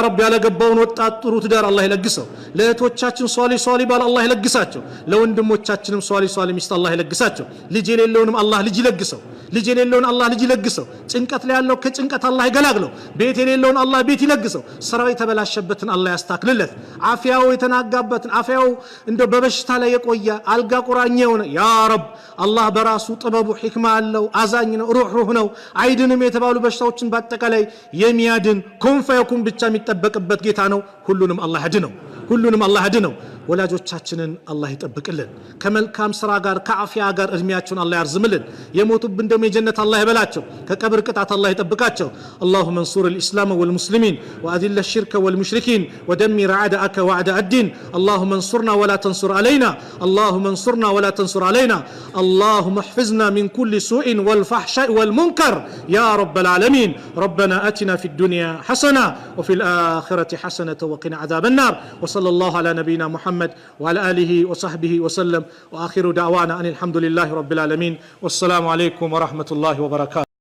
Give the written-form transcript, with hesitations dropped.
رب ያለገባውን ወጣት ጥሩ ትዳር አላህ ይለግሰው ለእህቶቻችን ሷሊ ባል አላህ ይለግሳቸው ለወንድሞቻችንም ሷሊ ሚስት አላህ ይለግሳቸው ልጅ የሌለውንም አላህ ልጅ ይለግሰው ልጅ የሌለውን አላህ ልጅ ይለግሰው ጭንቀት ላይ ያለው ከጭንቀት አላህ ይገላግለው ቤት የሌለውን አላህ ቤት ይለግሰው ስራው የተበላሸበትን አላህ ያስተካክልለት አፊያው የተናጋበትን አፊያው እንደ በበሽታ ላይ የቆየ አልጋ ቁራኛ የሆነ ያ ረብ አላህ በራሱ ጥበቡ ሕክማ አለው አዛኝ ነው ሩህ ነው አይድንም የተባሉ በሽታዎችን በአጠቃላይ የሚያድን ኮንፋየኩም ብቻ የሚጠበቅበት ጌታ ነው ሁሉንም አላህ ያድነው ወላጆቻችንን አላህ ይጠብቅልን ከመልካም ስራ ጋር ከአፊያ ጋር እድሜያቸውን አላህ ያርዝምልን የሞቱብን ደም የጀነት አላህ ይበላቸው ከቀብር ቅጣት አላህ ይጠብቃቸው اللهم انصر الاسلام والمسلمين واذل الشرك والمشركين ودمر اعداءك واعداء الدين اللهم انصرنا ولا تنصر علينا اللهم احفظنا من كل سوء والفحشاء والمنكر يا رب العالمين ربنا آتنا في الدنيا حسنة وفي الآخرة حسنة وقنا عذاب النار وصلى الله على نبينا محمد وعلى آله وصحبه وسلم وآخر دعوانا أن الحمد لله رب العالمين والسلام عليكم ورحمة الله وبركاته